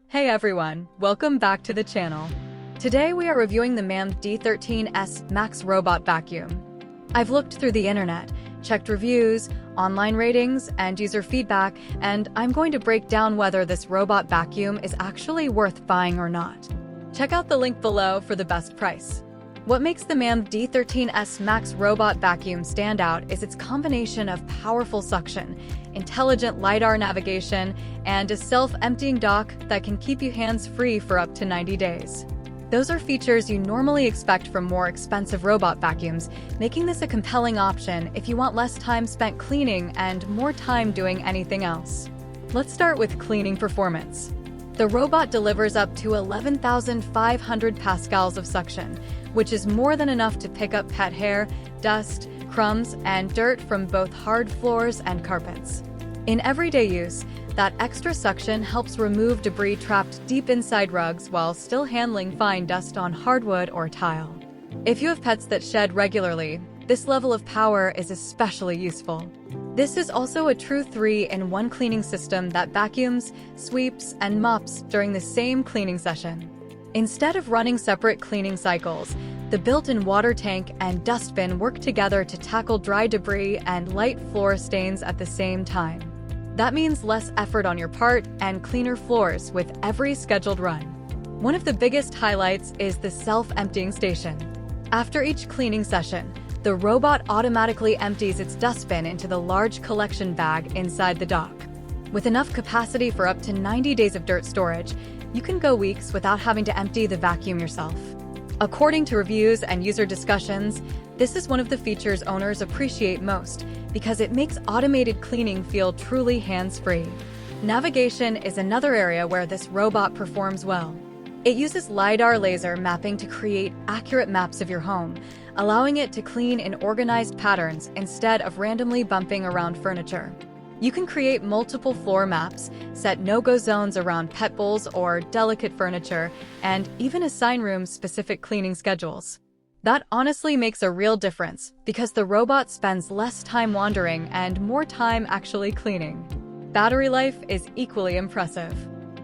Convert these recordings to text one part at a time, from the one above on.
Hey everyone, welcome back to the channel. Today we are reviewing the MAMNV D13S Max Robot Vacuum. I've looked through the internet, checked reviews, online ratings, and user feedback, and I'm going to break down whether this robot vacuum is actually worth buying or not. Check out the link below for the best price. What makes the MAMNV D13S Max Robot Vacuum stand out is its combination of powerful suction, intelligent LiDAR navigation, and a self-emptying dock that can keep you hands-free for up to 90 days. Those are features you normally expect from more expensive robot vacuums, making this a compelling option if you want less time spent cleaning and more time doing anything else. Let's start with cleaning performance. The robot delivers up to 11,500 pascals of suction, which is more than enough to pick up pet hair, dust, crumbs, and dirt from both hard floors and carpets. In everyday use, that extra suction helps remove debris trapped deep inside rugs while still handling fine dust on hardwood or tile. If you have pets that shed regularly, this level of power is especially useful. This is also a true 3-in-1 cleaning system that vacuums, sweeps, and mops during the same cleaning session. Instead of running separate cleaning cycles, the built-in water tank and dustbin work together to tackle dry debris and light floor stains at the same time. That means less effort on your part and cleaner floors with every scheduled run. One of the biggest highlights is the self-emptying station. After each cleaning session, the robot automatically empties its dustbin into the large collection bag inside the dock. With enough capacity for up to 90 days of dirt storage, you can go weeks without having to empty the vacuum yourself. According to reviews and user discussions, this is one of the features owners appreciate most because it makes automated cleaning feel truly hands-free. Navigation is another area where this robot performs well. It uses LiDAR laser mapping to create accurate maps of your home, allowing it to clean in organized patterns instead of randomly bumping around furniture. You can create multiple floor maps, set no-go zones around pet bowls or delicate furniture, and even assign room-specific cleaning schedules. That honestly makes a real difference because the robot spends less time wandering and more time actually cleaning. Battery life is equally impressive.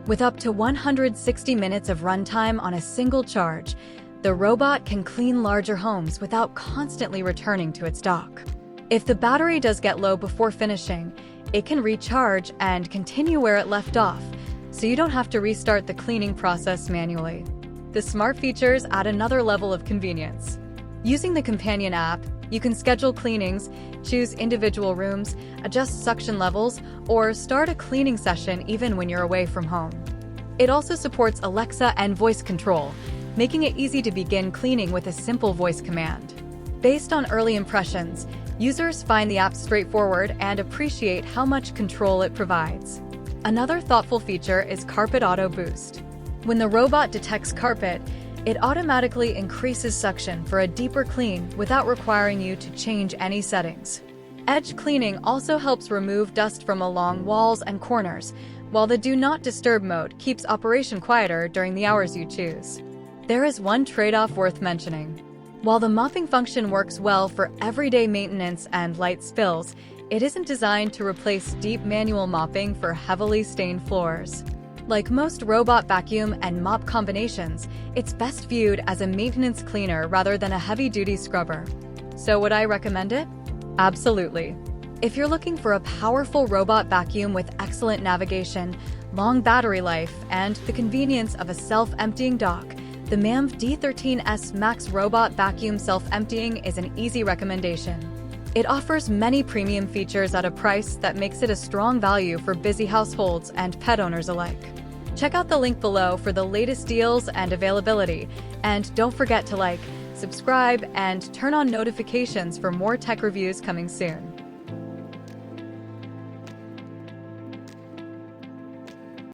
With up to 160 minutes of runtime on a single charge, the robot can clean larger homes without constantly returning to its dock. If the battery does get low before finishing, it can recharge and continue where it left off, so you don't have to restart the cleaning process manually. The smart features add another level of convenience. Using the companion app, you can schedule cleanings, choose individual rooms, adjust suction levels, or start a cleaning session even when you're away from home. It also supports Alexa and voice control, making it easy to begin cleaning with a simple voice command. Based on early impressions, users find the app straightforward and appreciate how much control it provides. Another thoughtful feature is Carpet Auto Boost. When the robot detects carpet, it automatically increases suction for a deeper clean without requiring you to change any settings. Edge cleaning also helps remove dust from along walls and corners, while the Do Not Disturb mode keeps operation quieter during the hours you choose. There is one trade-off worth mentioning. While the mopping function works well for everyday maintenance and light spills, it isn't designed to replace deep manual mopping for heavily stained floors. Like most robot vacuum and mop combinations, it's best viewed as a maintenance cleaner rather than a heavy-duty scrubber. So would I recommend it? Absolutely. If you're looking for a powerful robot vacuum with excellent navigation, long battery life, and the convenience of a self-emptying dock, the MAMNV D13S Max Robot Vacuum Self-Emptying is an easy recommendation. It offers many premium features at a price that makes it a strong value for busy households and pet owners alike. Check out the link below for the latest deals and availability, and don't forget to like, subscribe, and turn on notifications for more tech reviews coming soon.